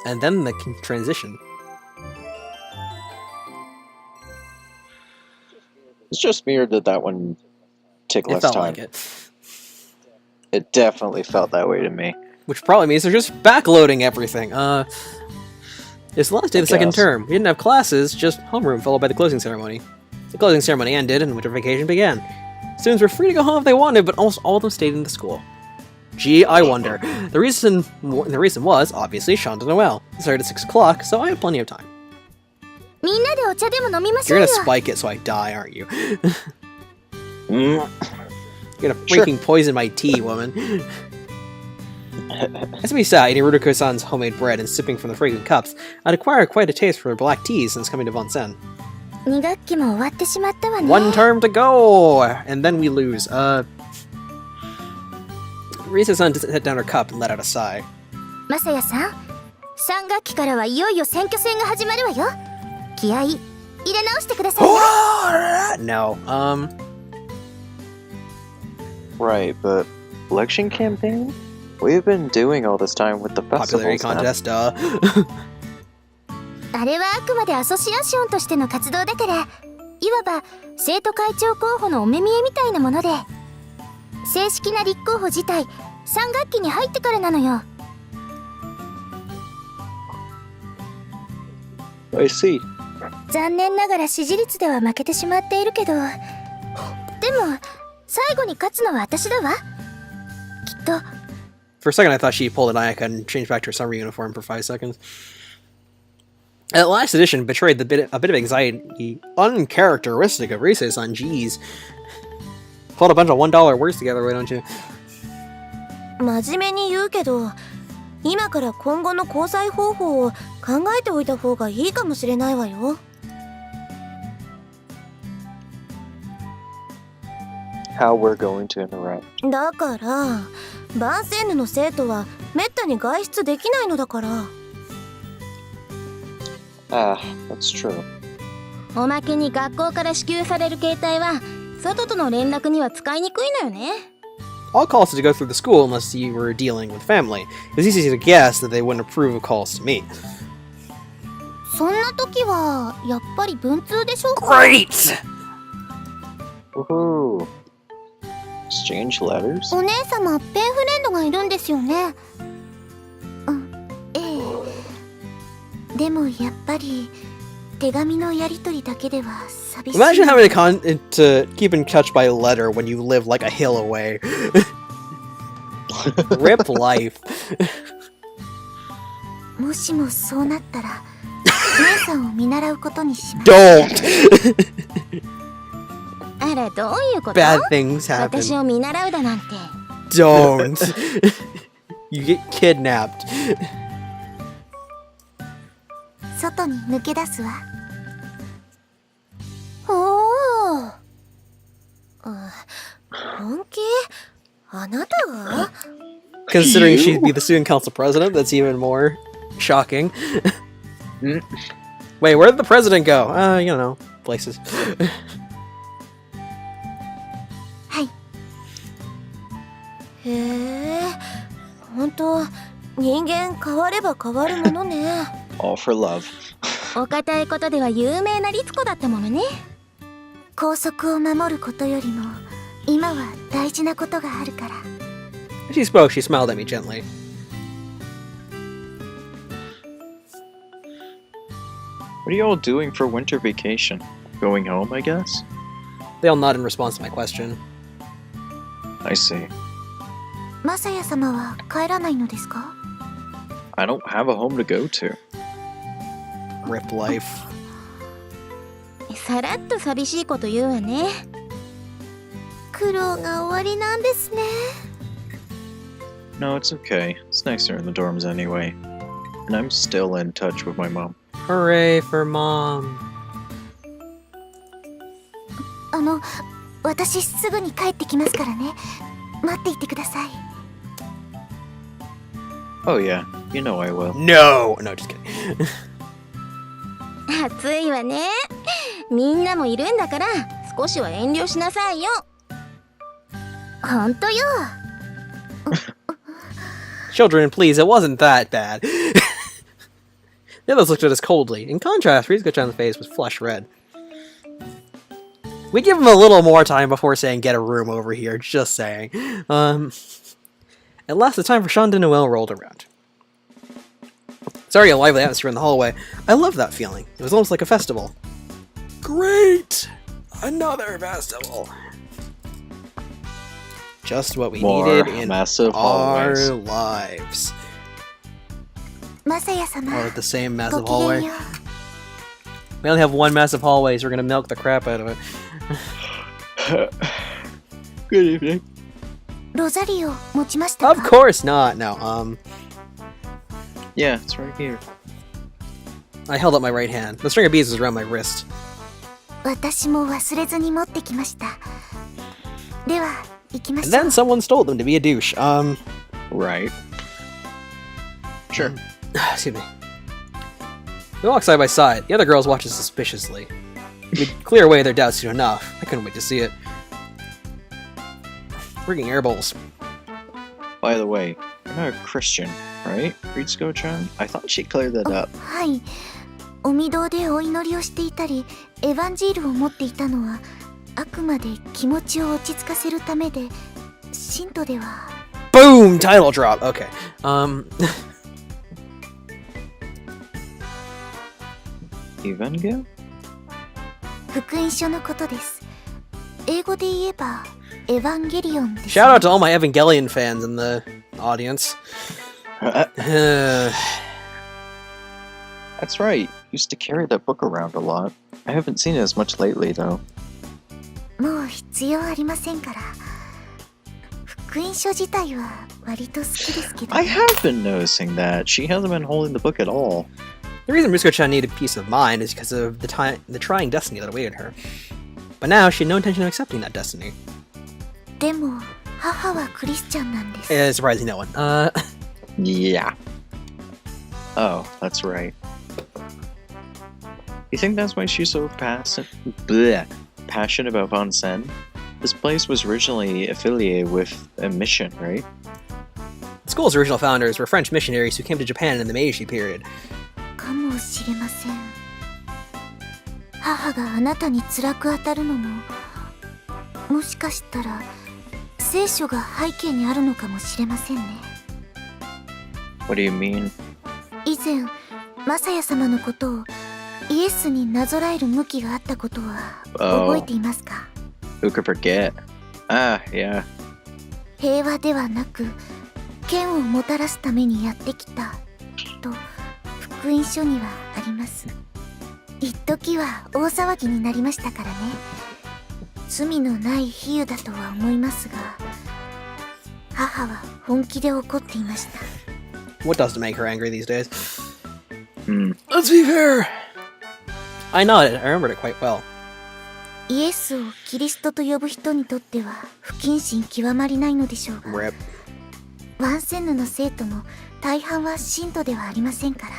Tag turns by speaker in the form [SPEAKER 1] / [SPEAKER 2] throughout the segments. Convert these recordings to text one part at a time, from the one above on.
[SPEAKER 1] And then the transition.
[SPEAKER 2] It's just weird that one took less
[SPEAKER 1] It felt
[SPEAKER 2] time.
[SPEAKER 1] like it.
[SPEAKER 2] It definitely felt that way to me.
[SPEAKER 1] Which probably means they're just backloading everything. It's the last day of the second term. We didn't have classes, just homeroom followed by the closing ceremony. The closing ceremony ended and winter vacation began. Students were free to go home if they wanted, but almost all of them stayed in the school. Gee, I wonder. The reason was, obviously, Chant de Noël. It started at 6 o'clock, so I had plenty of time. You're gonna spike it so I die, aren't you? You're gonna freaking poison my tea, woman. As we sat eating Ruruko-san's homemade bread and sipping from the fragrant cups, I'd acquired quite a taste for black tea since coming to Vonsen.
[SPEAKER 3] 2学期も終わってしまったわね。
[SPEAKER 1] One term to go! And then we lose. Risa-san set down her cup and let out a sigh.
[SPEAKER 3] まさやさん、3学期からはいよいよ選挙戦が始まるわよ。気合い入れ直してくださいね。
[SPEAKER 1] No,
[SPEAKER 2] Right, but election campaign? We've been doing all this time with the
[SPEAKER 1] popularity
[SPEAKER 2] festivals now.
[SPEAKER 1] contest,
[SPEAKER 3] あれはあくまでアソシアションとしての活動だから、いわば生徒会長候補のお目見えみたいなもので、正式な立候補自体3学期に入ってからなのよ。
[SPEAKER 2] I see.
[SPEAKER 3] 残念ながら支持率では負けてしまっているけど、でも最後に勝つのは私だわ。きっと。
[SPEAKER 1] For a second I thought she pulled an Ayaka and changed back to her summer uniform for 5 seconds. That last edition betrayed a bit of anxiety uncharacteristic of Risa-san. Jeez. Pulled a bunch of $1 words together, why don't you?
[SPEAKER 3] 真面目に言うけど、今から今後の交際方法を考えておいた方がいいかもしれないわよ。
[SPEAKER 2] How we're going to interact.
[SPEAKER 3] だから、バンセーヌの生徒はめったに外出できないのだから。
[SPEAKER 2] Ah, that's true.
[SPEAKER 3] おまけに学校から支給される携帯は外との連絡には使いにくいのよね。
[SPEAKER 1] All calls had to go through the school unless you were dealing with family. It was easy to guess that they wouldn't approve of calls to me.
[SPEAKER 3] そんな時はやっぱり文通でしょうか。
[SPEAKER 1] Great!
[SPEAKER 2] Woohoo! Exchange letters?
[SPEAKER 3] お姉様ペンフレンドがいるんですよね。ええ。でもやっぱり手紙のやり取りだけでは寂しい。
[SPEAKER 1] Imagine having to keep in touch by letter when you live like a hill away. Rip life.
[SPEAKER 3] もしもそうなったら姉さんを見習うことにします。
[SPEAKER 1] Don't!
[SPEAKER 3] あら、どういうこと？
[SPEAKER 1] Bad things happen.
[SPEAKER 3] 私を見習うだなんて。
[SPEAKER 1] Don't! You get kidnapped.
[SPEAKER 3] 外に抜け出すわ。おお。本気？あなたが？
[SPEAKER 1] Considering she'd be the student council president, that's even more shocking. Wait, where did the president go? You know, places.
[SPEAKER 3] はい。へえ、本当人間変われば変わるものね。
[SPEAKER 2] All for love.
[SPEAKER 3] お堅いことでは有名な律子だったものね。校則を守ることよりも今は大事なことがあるから。
[SPEAKER 1] As she spoke, she smiled at me gently.
[SPEAKER 2] What are you all doing for winter vacation? Going home, I guess?
[SPEAKER 1] They all nodded in response to my question.
[SPEAKER 2] I see.
[SPEAKER 3] マサヤ様は帰らないのですか？
[SPEAKER 2] I don't have a home to go to.
[SPEAKER 1] Rip life.
[SPEAKER 3] さらっと寂しいこと言うわね。苦労が終わりなんですね。
[SPEAKER 2] No, it's okay. It's nicer in the dorms anyway. And I'm still in touch with my mom.
[SPEAKER 1] Hooray for mom.
[SPEAKER 3] 私すぐに帰ってきますからね。待っていてください。
[SPEAKER 2] Oh yeah, you know I will.
[SPEAKER 1] No! No, just kidding.
[SPEAKER 3] 暑いわね。みんなもいるんだから少しは遠慮しなさいよ。ほんとよ。
[SPEAKER 1] Children, please, it wasn't that bad. The others looked at us coldly. In contrast, Ritsuko-chan's face was flush red. We give him a little more time before saying, get a room over here, just saying. At last, the time for Shanda Noel rolled around. It's already a lively atmosphere in the hallway. I love that feeling. It was almost like a festival. Great! Another festival! Just what we needed in
[SPEAKER 2] massive
[SPEAKER 1] our
[SPEAKER 2] hallways.
[SPEAKER 3] Masaya-sama.
[SPEAKER 1] lives. Oh, the same massive hallway. We only have one massive hallway, so we're gonna milk the crap out of it.
[SPEAKER 2] Good evening.
[SPEAKER 3] ロザリオ持ちました
[SPEAKER 1] Of
[SPEAKER 3] か
[SPEAKER 1] course not. No.
[SPEAKER 2] Yeah, it's right here.
[SPEAKER 1] I held up my right hand. The string of beads was around my wrist.
[SPEAKER 3] 私も忘れずに持ってきましたでは行きま
[SPEAKER 1] And
[SPEAKER 3] しょ
[SPEAKER 1] then
[SPEAKER 3] う
[SPEAKER 1] someone stole them to be a douche.
[SPEAKER 2] Right. Sure.
[SPEAKER 1] Excuse me. We walk side by side. The other girls watch us suspiciously. We'd clear away their doubts soon enough. I couldn't wait to see it. Frigging air bowls.
[SPEAKER 2] By the way, you're not a Christian, right, Ritsuko-chan? I thought she cleared that up.
[SPEAKER 3] はいお御堂でお祈りをしていたりエヴァンジールを持っていたのはあくまで気持ちを落ち着かせるためで信徒では
[SPEAKER 1] Boom! Title drop. Okay.
[SPEAKER 2] Evangile?
[SPEAKER 3] 福音書のことです英語で言えばエヴァンゲリオンです
[SPEAKER 1] Shout out to all my Evangelion fans in the audience.
[SPEAKER 2] That's right. Used to carry that book around a lot. I haven't seen it as much lately, though.
[SPEAKER 3] もう必要ありませんから福音書自体は割と好きですけど
[SPEAKER 2] I have been noticing that. She hasn't been holding the book at all.
[SPEAKER 1] The reason Ritsuko-chan needed peace of mind is because of the trying destiny that awaited her. But now she had no intention of accepting that destiny.
[SPEAKER 3] でも母はクリスチャンなんです
[SPEAKER 1] Surprising no one.
[SPEAKER 2] Yeah. Oh, that's right. You think that's why she's so passionate about Vansen? This place was originally affiliated with a mission, right?
[SPEAKER 1] The school's original founders were French missionaries who came to Japan in the Meiji period.
[SPEAKER 3] かもしれません母があなたに辛く当たるのももしかしたら聖書が背景にあるのかもしれませんね
[SPEAKER 2] What do you mean?
[SPEAKER 3] 以前マサヤ様のことをイエスになぞらえる向きがあったことは覚えていますか
[SPEAKER 2] Who could forget? Ah, yeah.
[SPEAKER 3] 平和ではなく剣をもたらすためにやってきたと福音書にはあります一時は大騒ぎになりましたからね罪のない比喩だとは思いますが母は本気で怒っていました
[SPEAKER 1] What doesn't make her angry these days?
[SPEAKER 2] Let's
[SPEAKER 1] be fair. I nodded. I remembered it quite well.
[SPEAKER 3] イエスをキリストと呼ぶ人にとっては不謹慎極まりないのでしょうが
[SPEAKER 1] Rip.
[SPEAKER 3] ワンセンヌの生徒も大半は信徒ではありませんから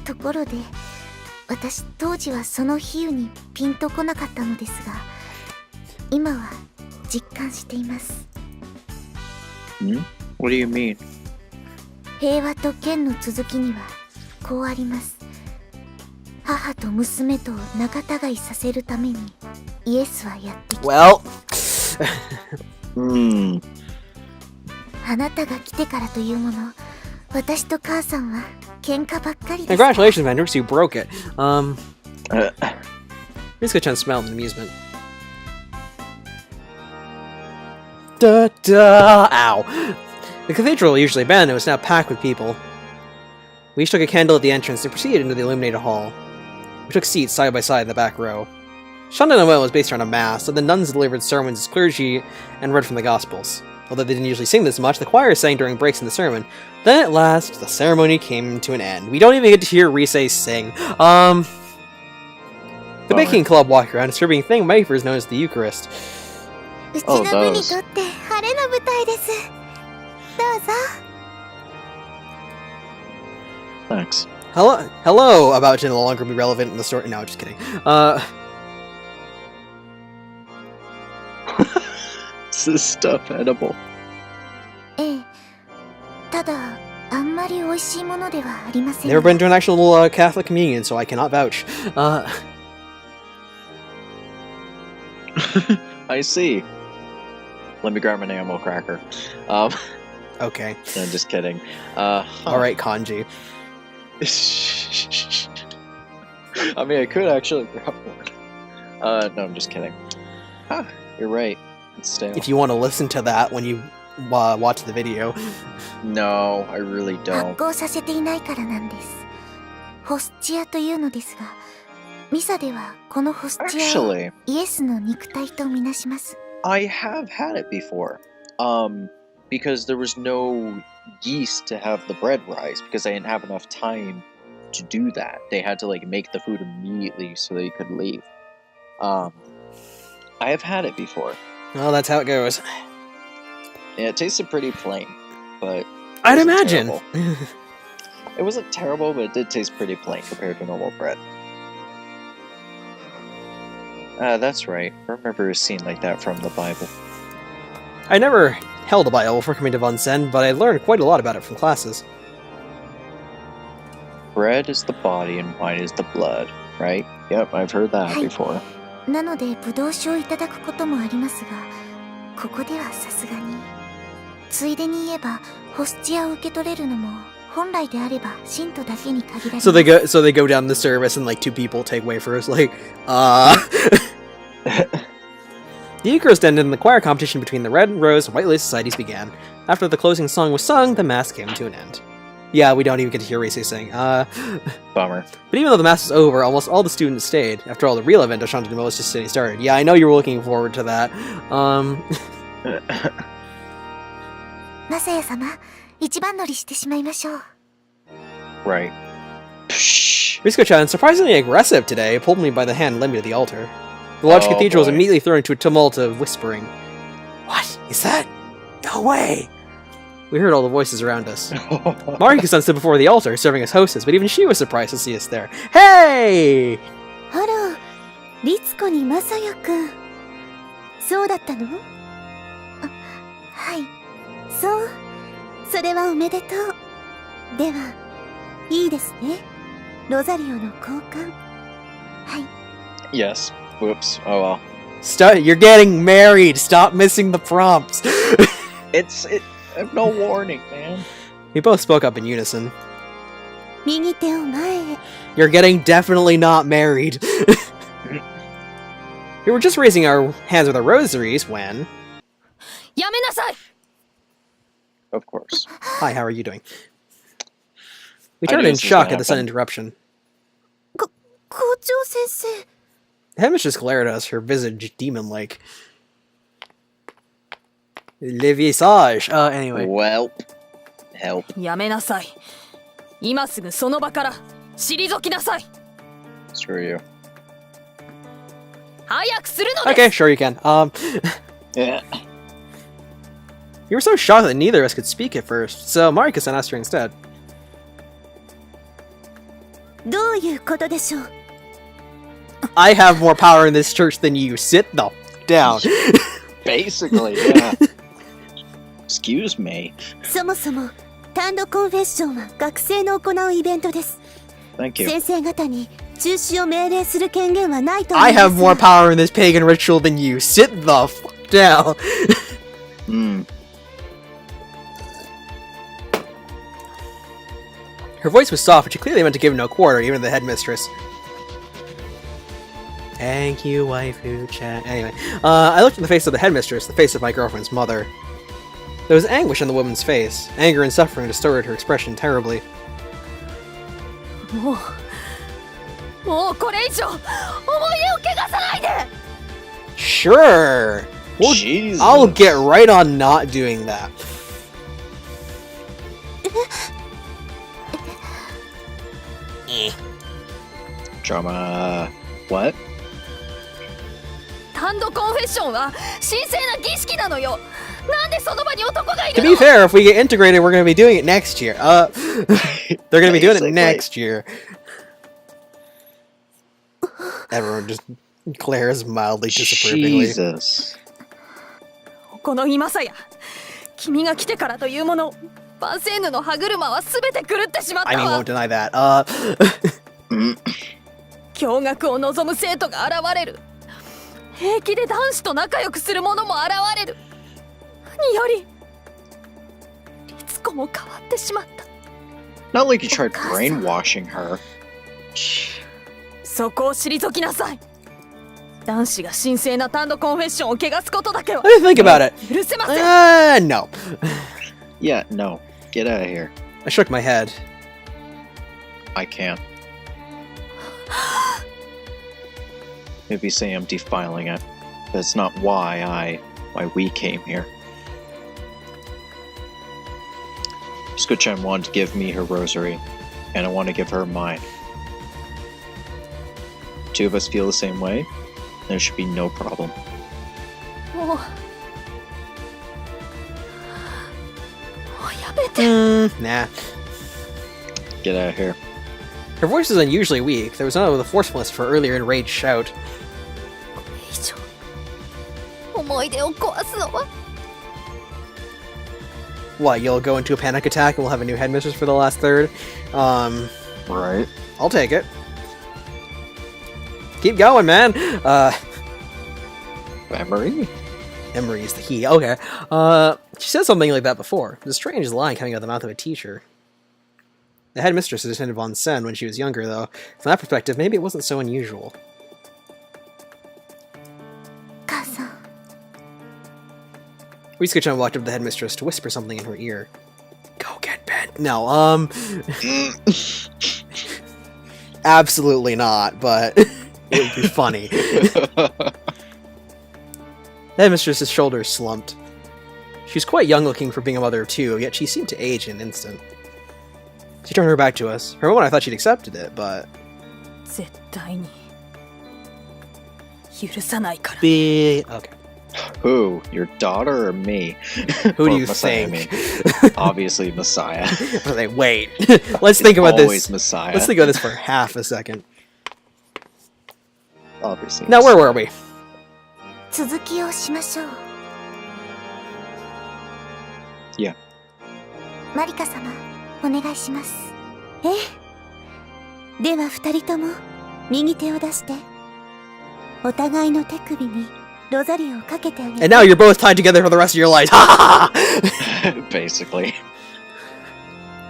[SPEAKER 3] ところで私当時はその比喩にピンとこなかったのですが今は実感しています
[SPEAKER 2] What do you mean?
[SPEAKER 3] 平和と剣の続きにはこうあります母と娘と仲違いさせるためにイエスはやってきた
[SPEAKER 1] Well.
[SPEAKER 3] あなたが来てからというもの私と母さんは喧嘩ばっかりです
[SPEAKER 1] Congratulations, Vendrex. You broke it. Ritsuko-chan smiled in amusement. Ow. The cathedral, usually abandoned, was now packed with people. We each took a candle at the entrance and proceeded into the illuminated hall. We took seats side by side in the back row. Shanda Noel was based around a mass, so the nuns delivered sermons as clergy and read from the Gospels. Although they didn't usually sing this much, the choir sang during breaks in the sermon. Then at last, the ceremony came to an end. We don't even get to hear Rise sing. The baking club walked around distributing thin wafers known as the Eucharist.
[SPEAKER 3] うちの部にとって晴れの舞台ですどうぞ
[SPEAKER 2] Thanks.
[SPEAKER 1] Hello, about to no longer be relevant in the story. No, just kidding.
[SPEAKER 2] Is this stuff edible?
[SPEAKER 3] ええただあんまり美美味しいものではありません
[SPEAKER 1] Never
[SPEAKER 3] が
[SPEAKER 1] been to an actual Catholic communion, so I cannot vouch.
[SPEAKER 2] I see. Let me grab an animal cracker.
[SPEAKER 1] Okay.
[SPEAKER 2] No, I'm just kidding.
[SPEAKER 1] Alright, kanji.
[SPEAKER 2] I mean, I could actually grab one. No, I'm just kidding. Ah, you're right. It's stale.
[SPEAKER 1] If you want to listen to that when you watch the video.
[SPEAKER 2] No, I really
[SPEAKER 3] 発
[SPEAKER 2] don't.
[SPEAKER 3] 酵させていないからなんです。ホスチアというのですが、ミサではこのホスチアを
[SPEAKER 2] Actually,
[SPEAKER 3] イエスの肉体とみなします。
[SPEAKER 2] I have had it before. Because there was no yeast to have the bread rise because I didn't have enough time to do that. They had to like make the food immediately so they could leave. I have had it before.
[SPEAKER 1] Well, that's how it goes.
[SPEAKER 2] Yeah, it tasted pretty plain, but
[SPEAKER 1] I'd
[SPEAKER 2] wasn't
[SPEAKER 1] imagine.
[SPEAKER 2] terrible. It wasn't terrible, but it did taste pretty plain compared to normal bread. That's right. I remember a scene like that from the Bible.
[SPEAKER 1] I never held a Bible before coming to Vonsen, but I learned quite a lot about it from classes.
[SPEAKER 2] Bread is the body and wine is the blood, right? Yep, I've heard that
[SPEAKER 3] Hi.
[SPEAKER 2] before.
[SPEAKER 3] なのでブドウ酒をいただくこともありますが、ここではさすがに。ついでに言えば、ホスチアを受け取れるのも本来であれば信徒だけに限られます。
[SPEAKER 1] So they go down the service and like 2 people take wafers. Like, The Eucharist ended and the choir competition between the Red, Rose, and White Lace Societies began. After the closing song was sung, the Mass came to an end. Yeah, we don't even get to hear Reese sing.
[SPEAKER 2] Bummer.
[SPEAKER 1] But even though the Mass was over, almost all the students stayed. After all, the real event of Shanti de Mo's just getting started. Yeah, I know you were looking forward to that.
[SPEAKER 3] マサヤ様、一番乗りしてしまいましょう。
[SPEAKER 2] Right.
[SPEAKER 1] Risco-chan, surprisingly aggressive today, pulled me by the hand and led me to the altar. The large
[SPEAKER 2] Oh,
[SPEAKER 1] cathedral was
[SPEAKER 2] boy.
[SPEAKER 1] immediately thrown into a tumult of whispering. What is that? No way! We heard all the voices around us. Mariko-san stood before the altar, serving as hostess, but even she was surprised to see us there. Hey!
[SPEAKER 3] あら、律子にマサヤくん。そうだったの？あ、はい。そう。それはおめでとう。では、いいですね。ロザリオの交換。はい。
[SPEAKER 2] Yes. Whoops. Oh well.
[SPEAKER 1] You're getting married! Stop missing the prompts!
[SPEAKER 2] No warning, man.
[SPEAKER 1] We both spoke up in unison.
[SPEAKER 3] 右手を前へ。
[SPEAKER 1] You're getting definitely not married. We were just raising our hands with our rosaries when...
[SPEAKER 3] やめなさい!
[SPEAKER 2] Of course.
[SPEAKER 1] Hi, how are you doing? We
[SPEAKER 2] I
[SPEAKER 1] turned
[SPEAKER 2] knew
[SPEAKER 1] in
[SPEAKER 2] this was
[SPEAKER 1] shock
[SPEAKER 2] gonna
[SPEAKER 1] at the sudden
[SPEAKER 2] happen.
[SPEAKER 1] interruption.
[SPEAKER 3] 校長先生。
[SPEAKER 1] The headmistress glared at us, her visage demon-like. Le visage. Anyway.
[SPEAKER 2] Well, help.
[SPEAKER 4] やめなさい。今すぐその場から退きなさい。
[SPEAKER 2] Screw you.
[SPEAKER 4] 早くするの
[SPEAKER 1] Okay,
[SPEAKER 4] です。
[SPEAKER 1] sure you can.
[SPEAKER 2] Yeah.
[SPEAKER 1] You were so shocked that neither of us could speak at first, so Mariko-san asked her instead.
[SPEAKER 3] どういうことでしょう？
[SPEAKER 1] I have more power in this church than you. Sit the f*** down.
[SPEAKER 2] Basically, yeah. Excuse me.
[SPEAKER 3] そもそも単独コンフェッションは学生の行うイベントです。
[SPEAKER 2] Thank you.
[SPEAKER 3] 先生方に中止を命令する権限はないと思い
[SPEAKER 1] I
[SPEAKER 3] ます。
[SPEAKER 1] have more power in this pagan ritual than you. Sit the f*** down. Her voice was soft, but she clearly meant to give no quarter, even to the headmistress. Thank you, waifu-chan. Anyway, I looked at the face of the headmistress, the face of my girlfriend's mother. There was anguish on the woman's face. Anger and suffering distorted her expression terribly.
[SPEAKER 4] もうこれ以上思い出を汚さないで。
[SPEAKER 1] Sure!
[SPEAKER 2] Jesus.
[SPEAKER 1] I'll get right on not doing that.
[SPEAKER 2] Drama. What?
[SPEAKER 4] 単独コンフェッションは神聖な儀式なのよ。なんでその場に男がい
[SPEAKER 1] To
[SPEAKER 4] る
[SPEAKER 1] be
[SPEAKER 4] の？
[SPEAKER 1] fair, if we get integrated, we're gonna be doing it next year. They're gonna be doing it
[SPEAKER 2] Basically.
[SPEAKER 1] next year. Everyone just glares mildly disapprovingly.
[SPEAKER 2] Jesus.
[SPEAKER 4] この今さや、君が来てからというもの、万世ヌの歯車は全て狂ってしまっ
[SPEAKER 1] I
[SPEAKER 4] た
[SPEAKER 1] mean,
[SPEAKER 4] わ
[SPEAKER 1] won't deny that.
[SPEAKER 4] 驚愕を望む生徒が現れる。平気で男子と仲良くする者も現れる。により律子も変わってしまった。
[SPEAKER 2] Not like you tried brainwashing her.
[SPEAKER 4] そこを退きなさい。男子が神聖な単独コンフェッションを汚すことだけは
[SPEAKER 1] Let me think about it.
[SPEAKER 4] 許せません。
[SPEAKER 1] No.
[SPEAKER 2] Yeah, no. Get out of here.
[SPEAKER 1] I shook my head.
[SPEAKER 2] I can't. Maybe say I'm defiling it. That's not why we came here. Suko-chan wanted to give me her rosary, and I want to give her mine. Two of us feel the same way, there should be no problem.
[SPEAKER 4] もうやめて。
[SPEAKER 1] Nah.
[SPEAKER 2] Get out of here.
[SPEAKER 1] Her voice is unusually weak. There was none of the forcefulness of her earlier enraged shout.
[SPEAKER 4] 以上思い出を壊すのは
[SPEAKER 1] What, you'll go into a panic attack and we'll have a new headmistress for the last third?
[SPEAKER 2] Right.
[SPEAKER 1] I'll take it. Keep going, man!
[SPEAKER 2] Memory?
[SPEAKER 1] Emery is the he. Okay. She said something like that before. There's a strange line coming out of the mouth of a teacher. The headmistress had attended Von Sen when she was younger, though. From that perspective, maybe it wasn't so unusual.
[SPEAKER 3] 母さん
[SPEAKER 1] Risuka-chan walked up to the headmistress to whisper something in her ear. Go get bent. No, absolutely not, but it would be funny. The headmistress's shoulders slumped. She was quite young looking for being a mother of two, yet she seemed to age in an instant. She turned her back to us. For a moment I thought she'd accepted it, but...
[SPEAKER 4] 絶対に許さないから。
[SPEAKER 1] Okay.
[SPEAKER 2] Who? Your daughter or me?
[SPEAKER 1] Who do
[SPEAKER 2] Or
[SPEAKER 1] you
[SPEAKER 2] Messiah,
[SPEAKER 1] think?
[SPEAKER 2] me. Obviously Messiah.
[SPEAKER 1] I was like, wait. Let's think about
[SPEAKER 2] Always
[SPEAKER 1] this.
[SPEAKER 2] Messiah.
[SPEAKER 1] Let's think about this for half a second.
[SPEAKER 2] Obviously.
[SPEAKER 1] Now, where were we?
[SPEAKER 3] 続きをしましょう
[SPEAKER 2] Yeah.
[SPEAKER 3] マリカ様お願いしますええでは二人とも右手を出してお互いの手首にロザリオをかけてあげ
[SPEAKER 1] And now you're both tied together for the rest of your lives.
[SPEAKER 2] Basically.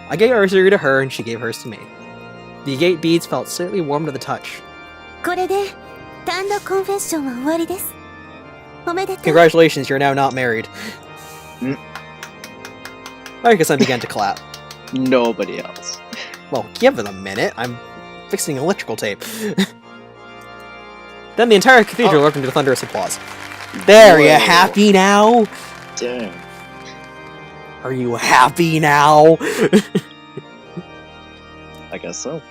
[SPEAKER 1] I gave our rosary to her, and she gave hers to me. The agate beads felt slightly warm to the touch.
[SPEAKER 3] これで単独コンフェッションは終わりですおめでとう
[SPEAKER 1] Congratulations, you're now not married. Marika-san began to clap.
[SPEAKER 2] Nobody else.
[SPEAKER 1] Well, give it a minute. I'm fixing electrical tape. Then the entire cathedral erupted into thunderous applause. There, you
[SPEAKER 2] Whoa.
[SPEAKER 1] happy now?
[SPEAKER 2] Damn.
[SPEAKER 1] Are you happy now?
[SPEAKER 2] I guess so.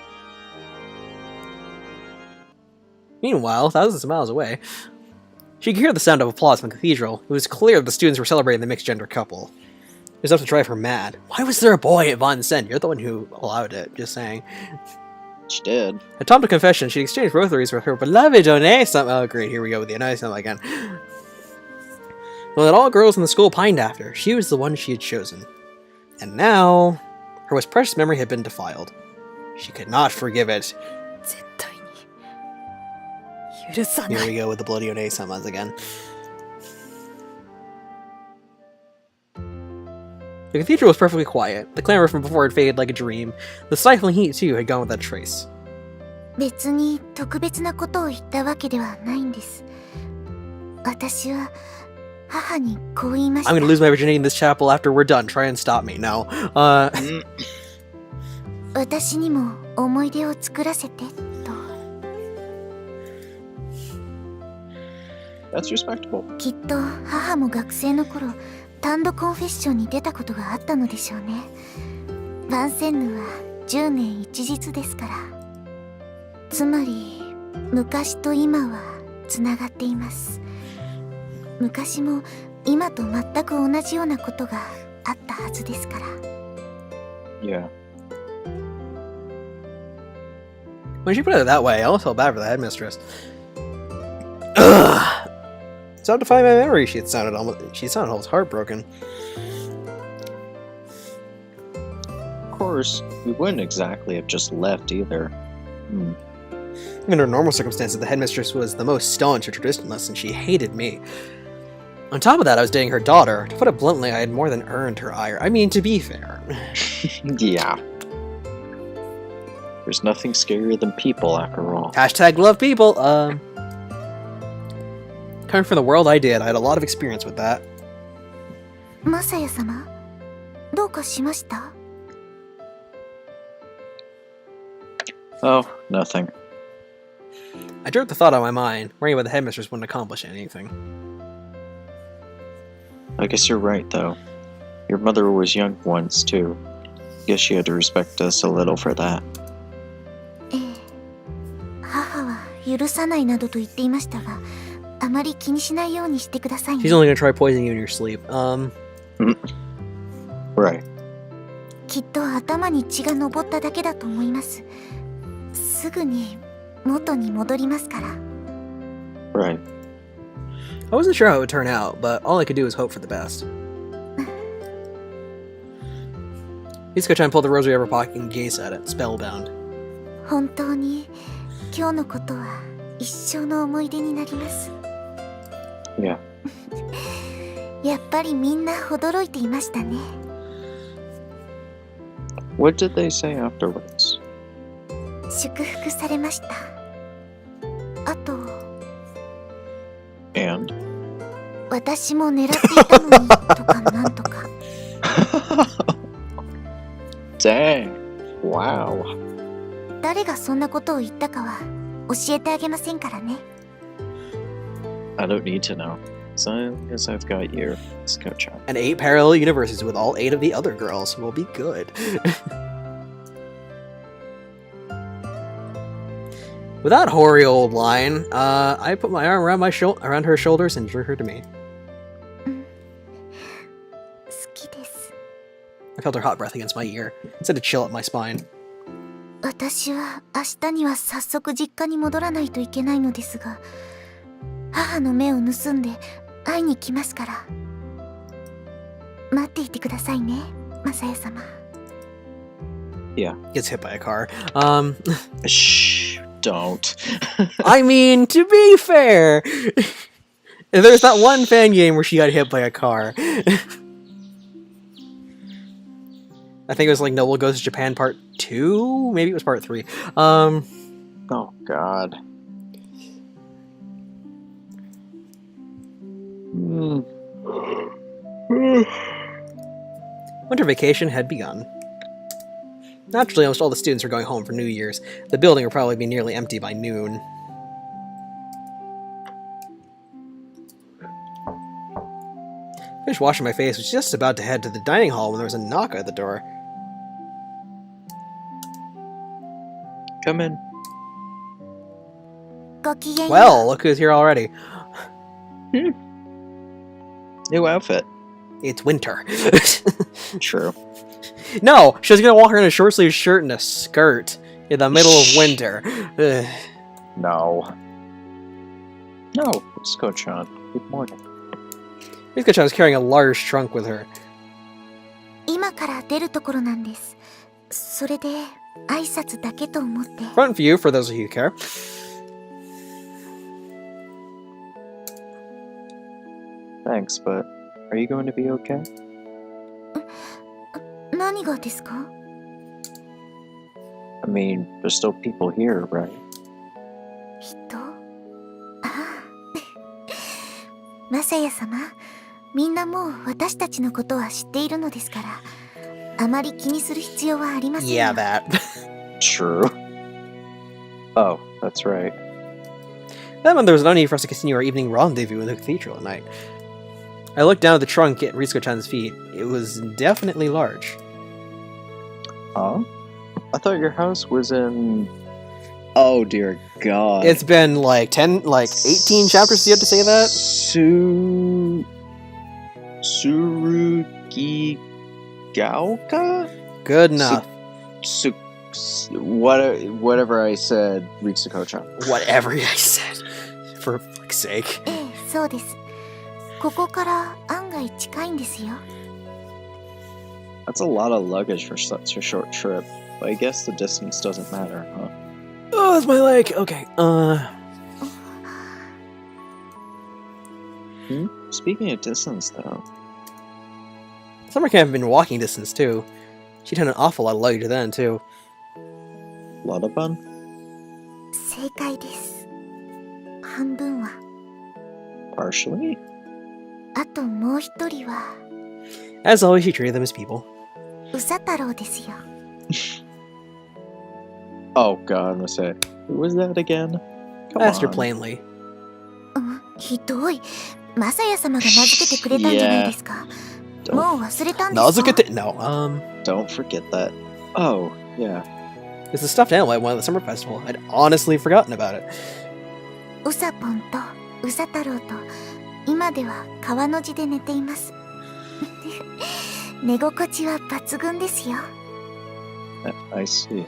[SPEAKER 1] Meanwhile, thousands of miles away, she could hear the sound of applause from the cathedral. It was clear that the students were celebrating the mixed-gender couple. It was enough to drive her mad. Why was there a boy at Von Sen? You're the one who allowed it, just saying.
[SPEAKER 2] She did.
[SPEAKER 1] At time of confession, she exchanged rosaries with her beloved One-san. Oh, great, here we go with the One-san again. Well, that all girls in the school pined after. She was the one she had chosen. And now, her most precious memory had been defiled. She could not forgive it.
[SPEAKER 4] 絶対に許さな
[SPEAKER 1] Here
[SPEAKER 4] い。
[SPEAKER 1] we go with the bloody One-san again. The cathedral was perfectly quiet. The clamor from before had faded like a dream. The stifling heat, too, had gone without trace.
[SPEAKER 3] 別に特別なことを言ったわけではないんです私は母にこう言いました
[SPEAKER 1] I'm gonna lose my virginity in this chapel after we're done. Try and stop me. No.
[SPEAKER 3] 私にも思い出を作らせてと
[SPEAKER 2] That's respectable.
[SPEAKER 3] きっと母も学生の頃単独コンフェッションに出たことがあったのでしょうねバンセンヌは10年一日ですからつまり昔と今はつながっています昔も今と全く同じようなことがあったはずですから
[SPEAKER 2] Yeah.
[SPEAKER 1] When she put it that way, I almost felt bad for the headmistress. Ugh! It's hard to find my memory. She sounded almost heartbroken.
[SPEAKER 2] course, we wouldn't exactly have just left either.
[SPEAKER 1] Even under normal circumstances, the headmistress was the most staunch or traditionalist, and she hated me. On top of that, I was dating her daughter. To put it bluntly, I had more than earned her ire. I mean, to be fair.
[SPEAKER 2] Yeah. There's nothing scarier than people, after all.
[SPEAKER 1] Hashtag love people. Coming from the world I did, I had a lot of experience with that.
[SPEAKER 3] マサヤ様、どうかしました？
[SPEAKER 2] Oh, nothing.
[SPEAKER 1] I drew up the thought on my mind, worrying about the headmistress wouldn't accomplish anything.
[SPEAKER 2] I guess you're right, though. Your mother was young once, too. Guess she had to respect us a little for that.
[SPEAKER 3] ええ、母は許さないなどと言っていましたが、あまり気にしないようにしてくださいね。
[SPEAKER 1] She's only gonna try poisoning you in your sleep.
[SPEAKER 2] Right.
[SPEAKER 3] きっと頭に血が上っただけだと思います。すぐに元に戻りますから。
[SPEAKER 2] Right.
[SPEAKER 1] I wasn't sure how it would turn out, but all I could do was hope for the best. Izuko-chan pulled the rosary out of her pocket and gazed at it, spellbound.
[SPEAKER 3] 本当に今日のことは一生の思い出になります。
[SPEAKER 2] Yeah.
[SPEAKER 3] やっぱりみんな驚いていましたね。
[SPEAKER 2] What did they say afterwards?
[SPEAKER 3] 祝福されました。あと、
[SPEAKER 2] And?
[SPEAKER 3] 私も狙っていたのにとかなんとか。
[SPEAKER 2] Dang. Wow.
[SPEAKER 3] 誰がそんなことを言ったかは教えてあげませんからね。
[SPEAKER 2] I don't need to know. As long as I've got you, Izuko-chan.
[SPEAKER 1] And 8 parallel universes with all 8 of the other girls will be good. With that hoary old line, I put my arm around her shoulders and drew her to me.
[SPEAKER 3] 好きです。
[SPEAKER 1] I felt her hot breath against my ear. It sent a chill up my spine.
[SPEAKER 3] 私は明日には早速実家に戻らないといけないのですが、母の目を盗んで会いに来ますから。待っていてくださいね、マサヤ様。
[SPEAKER 2] Yeah.
[SPEAKER 1] Gets hit by a car.
[SPEAKER 2] Shh. Don't.
[SPEAKER 1] I mean, to be fair, there's that one fan game where she got hit by a car. I think it was like Noble Goes to Japan Part 2? Maybe it was Part 3.
[SPEAKER 2] Oh, God.
[SPEAKER 1] Winter vacation had begun. Naturally, almost all the students were going home for New Year's. The building would probably be nearly empty by noon. Finished washing my face, was just about to head to the dining hall when there was a knock at the door.
[SPEAKER 2] Come in.
[SPEAKER 3] ごきげんよう。
[SPEAKER 1] Well, look who's here already.
[SPEAKER 2] New outfit.
[SPEAKER 1] It's winter.
[SPEAKER 2] True.
[SPEAKER 1] No, she was gonna walk around in a short sleeve shirt and a skirt in the middle of winter. Ugh.
[SPEAKER 2] No. No, Izuko-chan. Good morning.
[SPEAKER 1] Izuko-chan was carrying a large trunk with her.
[SPEAKER 3] 今から出るところなんです。それで挨拶だけと思って。
[SPEAKER 1] Front view, for those of you who care.
[SPEAKER 2] Thanks, but are you going to be okay?
[SPEAKER 3] 何がですか？
[SPEAKER 2] I mean, there's still people here, right?
[SPEAKER 3] 人？ああ。マサヤ様、みんなもう私たちのことは知っているのですから、あまり気にする必要はありませんよ。
[SPEAKER 1] Yeah, that.
[SPEAKER 2] True. Oh, that's right.
[SPEAKER 1] That meant there was no need for us to continue our evening rendezvous in the cathedral at night. I looked down at the trunk at Ritsuko-chan's feet. It was definitely large.
[SPEAKER 2] Huh? I thought your house was in... Oh, dear God.
[SPEAKER 1] It's been like 18 chapters yet to say that?
[SPEAKER 2] Surugigaoka?
[SPEAKER 1] Good enough.
[SPEAKER 2] Whatever I said, Ritsuko-chan.
[SPEAKER 1] Whatever I said. For fuck's sake.
[SPEAKER 3] ええ、そうです。ここから案外近いんですよ。
[SPEAKER 2] That's a lot of luggage for such a short trip. But I guess the distance doesn't matter, huh?
[SPEAKER 1] Oh, that's my leg. Okay.
[SPEAKER 2] Speaking of distance, though.
[SPEAKER 1] Summer camp had been walking distance too. She'd had an awful lot of luggage then too.
[SPEAKER 2] Lot of fun?
[SPEAKER 3] 正解です。半分は。
[SPEAKER 2] Partially?
[SPEAKER 3] あともう一人は
[SPEAKER 1] As always, she treated them as people.
[SPEAKER 3] うさ太郎ですよ。
[SPEAKER 2] Oh god, I'm gonna say. Who was that again? Come
[SPEAKER 1] Asked her
[SPEAKER 2] on.
[SPEAKER 1] plainly.
[SPEAKER 3] ひどい。マサヤ様が名付けてくれたんじゃないですか。
[SPEAKER 2] Don't,
[SPEAKER 3] もう忘れたんですか。
[SPEAKER 1] Nazukete? No,
[SPEAKER 2] don't forget that. Oh, yeah.
[SPEAKER 1] it's a stuffed animal at one of the summer festival. I'd honestly forgotten about it.
[SPEAKER 3] うさぽんとうさ太郎と今では川の字で寝ています。寝心地は抜群ですよ。
[SPEAKER 2] I see.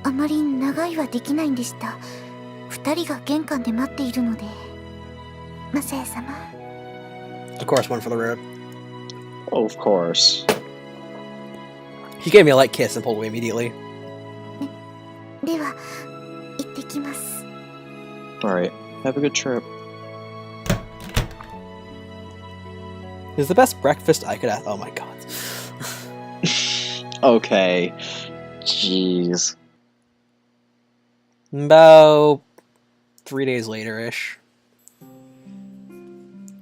[SPEAKER 3] あまり長いはできないんでした。二人が玄関で待っているので。マサヤ様。
[SPEAKER 1] Of course, one for the road.
[SPEAKER 2] Oh, of course.
[SPEAKER 1] She gave me a light kiss and pulled away immediately.
[SPEAKER 3] では行ってきます。
[SPEAKER 2] Alright, have a good trip.
[SPEAKER 1] It was the best breakfast I could ask. Oh my god.
[SPEAKER 2] Okay. Jeez.
[SPEAKER 1] About 3 days later-ish.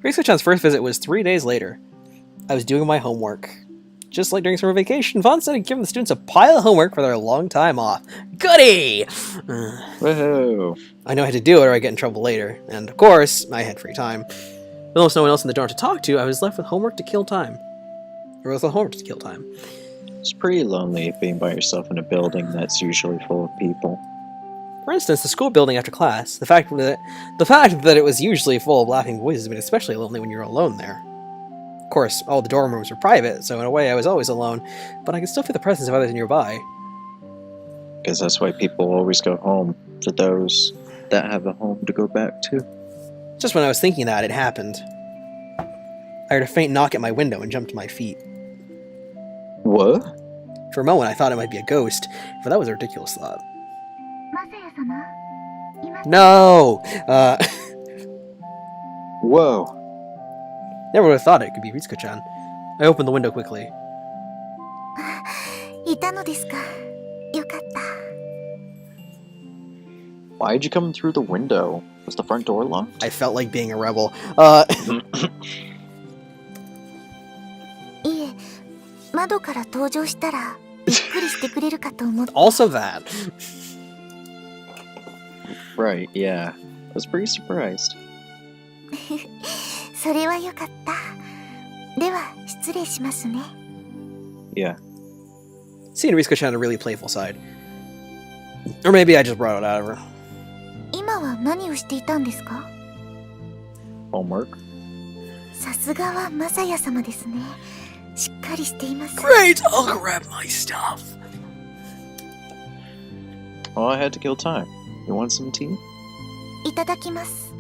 [SPEAKER 1] Risa-chan's first visit was 3 days later. I was doing my homework. Just like during summer vacation, Von had given the students a pile of homework for their long time off. Goody!
[SPEAKER 2] Woohoo!
[SPEAKER 1] I know I had to do it or I'd get in trouble later. And of course, I had free time. With almost no one else in the dorm to talk to, I was left with homework to kill time. Or with homework to kill time.
[SPEAKER 2] It's pretty lonely being by yourself in a building that's usually full of people.
[SPEAKER 1] For instance, the school building after class, the fact that it was usually full of laughing voices made it especially lonely when you were alone there. Of course, all the dorm rooms were private, so in a way I was always alone, but I could still feel the presence of others nearby.
[SPEAKER 2] Because that's why people always go home, for those that have a home to go back to.
[SPEAKER 1] Just when I was thinking that, it happened. I heard a faint knock at my window and jumped to my feet.
[SPEAKER 2] What?
[SPEAKER 1] For a moment I thought it might be a ghost, but that was a ridiculous thought.
[SPEAKER 3] マサヤ様。今
[SPEAKER 1] No!
[SPEAKER 2] Whoa.
[SPEAKER 1] Never would have thought it could be Ritsuko-chan. I opened the window quickly.
[SPEAKER 3] いたのですか。よかった。
[SPEAKER 2] Why'd you come through the window? Was the front door locked?
[SPEAKER 1] I felt like being a rebel.
[SPEAKER 3] いえ、窓から登場したらびっくりしてくれるかと思って。
[SPEAKER 1] Also that.
[SPEAKER 2] Right, yeah. I was pretty surprised.
[SPEAKER 3] それはよかった。では失礼しますね。
[SPEAKER 2] Yeah.
[SPEAKER 1] Seeing Ritsuko-chan had a really playful side. Or maybe I just brought it out of her.
[SPEAKER 3] 今は何をしていたんですか。
[SPEAKER 2] Homework?
[SPEAKER 3] さすがはマサヤ様ですね。しっかりしています。
[SPEAKER 1] Great! I'll grab my stuff.
[SPEAKER 2] Oh, I had to kill time. You want some tea?
[SPEAKER 3] いただきます。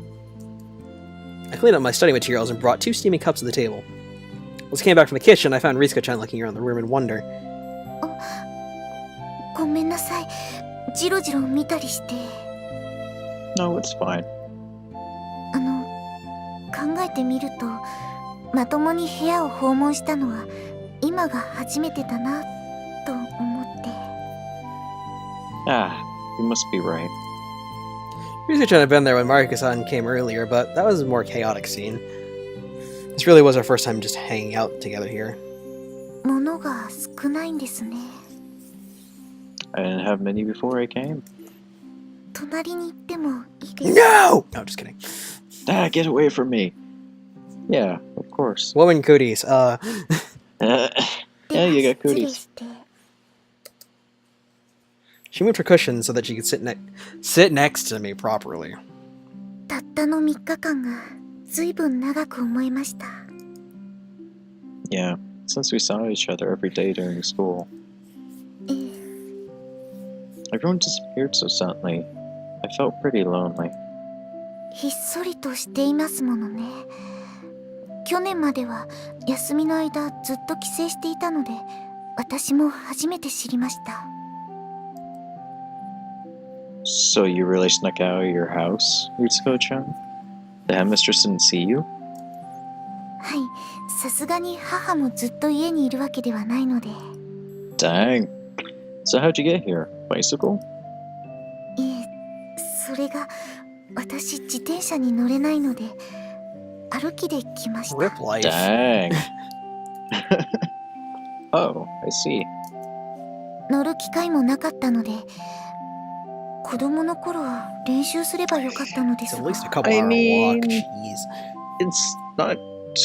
[SPEAKER 1] I cleaned up my study materials and brought 2 steaming cups to the table. Once I came back from the kitchen, I found Ritsuko-chan looking around the room in wonder.
[SPEAKER 3] ごめんなさい。ジロジロ見たりして。
[SPEAKER 2] No, it's fine.
[SPEAKER 3] 考えてみると、まともに部屋を訪問したのは今が初めてだなと思って。
[SPEAKER 2] Ah, you must be right.
[SPEAKER 1] Ritsuko-chan had been there when Mariko-san came earlier, but that was a more chaotic scene. This really was our first time just hanging out together here.
[SPEAKER 3] 物が少ないんですね。
[SPEAKER 2] I didn't have many before I came.
[SPEAKER 3] 隣に行ってもいいですか。
[SPEAKER 1] No! No, just kidding.
[SPEAKER 2] Ah, get away from me. Yeah, of course.
[SPEAKER 1] Woman cooties.
[SPEAKER 2] Yeah, you got
[SPEAKER 3] 失礼
[SPEAKER 2] cooties.
[SPEAKER 3] して。
[SPEAKER 1] She moved her cushion so that she could sit next to me properly.
[SPEAKER 3] たったの3日間がずいぶん長く思いました。
[SPEAKER 2] Yeah, since we saw each other every day during school.
[SPEAKER 3] ええ、
[SPEAKER 2] Everyone disappeared so suddenly. I felt pretty lonely.
[SPEAKER 3] ひっそりとしていますものね。去年までは休みの間ずっと帰省していたので、私も初めて知りました。
[SPEAKER 2] So you really snuck out of your house, Ritsuko-chan? The headmistress didn't see you?
[SPEAKER 3] はい、さすがに母もずっと家にいるわけではないので。
[SPEAKER 2] Dang. So how'd you get here? Bicycle?
[SPEAKER 3] いえ、それが私自転車に乗れないので歩きで来ました。
[SPEAKER 1] Rip life.
[SPEAKER 2] Dang. Oh, I see.
[SPEAKER 3] 乗る機会もなかったので、子供の頃練習すればよかったので
[SPEAKER 1] It's
[SPEAKER 3] す
[SPEAKER 1] at
[SPEAKER 3] が。
[SPEAKER 1] least a couple
[SPEAKER 2] I
[SPEAKER 1] hour walk.
[SPEAKER 2] mean-
[SPEAKER 1] Jeez.
[SPEAKER 2] It's not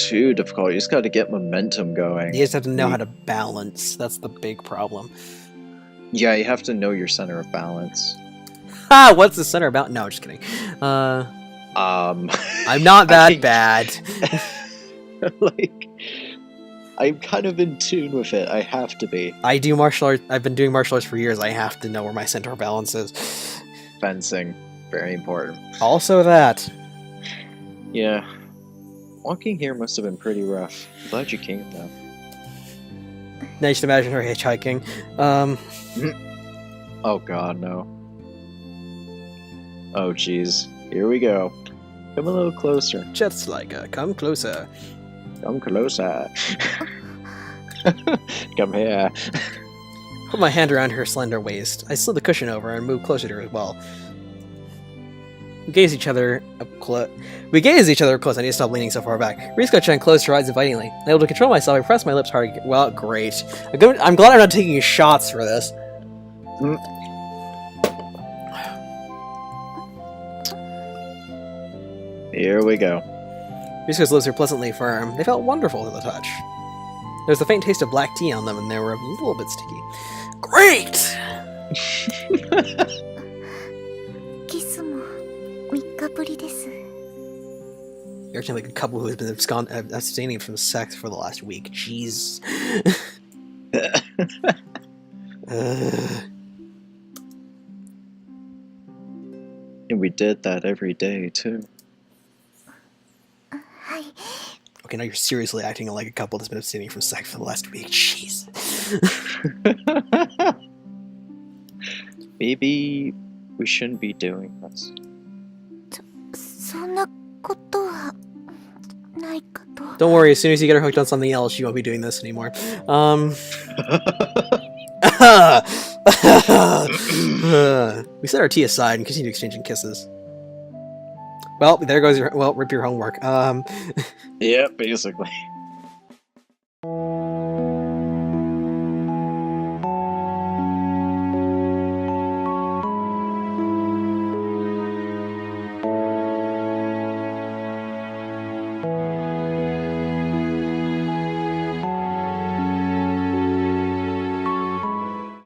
[SPEAKER 2] too difficult. You just gotta get momentum going.
[SPEAKER 1] You just have to know how to balance. That's the big problem.
[SPEAKER 2] Yeah, you have to know your center of balance.
[SPEAKER 1] Ha! What's the center about? No, just kidding. I'm not that
[SPEAKER 2] think-
[SPEAKER 1] bad.
[SPEAKER 2] Like, I'm kind of in tune with it. I have to be.
[SPEAKER 1] I do martial arts. I've been doing martial arts for years. I have to know where my center of balance is.
[SPEAKER 2] Fencing, very important.
[SPEAKER 1] Also that.
[SPEAKER 2] Yeah. Walking here must have been pretty rough. I'm glad you came, though.
[SPEAKER 1] Now you should imagine her hitchhiking.
[SPEAKER 2] Oh god, no. Oh jeez. Here we go. Come a little closer.
[SPEAKER 1] Just like come closer.
[SPEAKER 2] Come closer. Come here.
[SPEAKER 1] Put my hand around her slender waist. I slid the cushion over and moved closer to her as well. We gazed each other up close. I need to stop leaning so far back. Ritsuko-chan closed her eyes invitingly. Unable to control myself, I pressed my lips hard. Well, great. I'm glad I'm not taking shots for this.
[SPEAKER 2] Here we go.
[SPEAKER 1] Ritsuko's lips were pleasantly firm. They felt wonderful to the touch. There was a faint taste of black tea on them, and they were a little bit sticky. Great!
[SPEAKER 3] キスも3日ぶりです。
[SPEAKER 1] You're acting like a couple who has been abstaining from sex for the last week. Jeez.
[SPEAKER 2] And we did that every day, too.
[SPEAKER 3] はい。
[SPEAKER 1] Okay, now you're seriously acting like a couple that's been abstaining from sex for the last week. Jeez.
[SPEAKER 2] Maybe we shouldn't be doing this.
[SPEAKER 3] そんなことはないかと。
[SPEAKER 1] Don't worry, as soon as you get her hooked on something else, you won't be doing this anymore. We set our tea aside and continued exchanging kisses. Well, there goes your... Well, rip your homework.
[SPEAKER 2] Yeah, basically.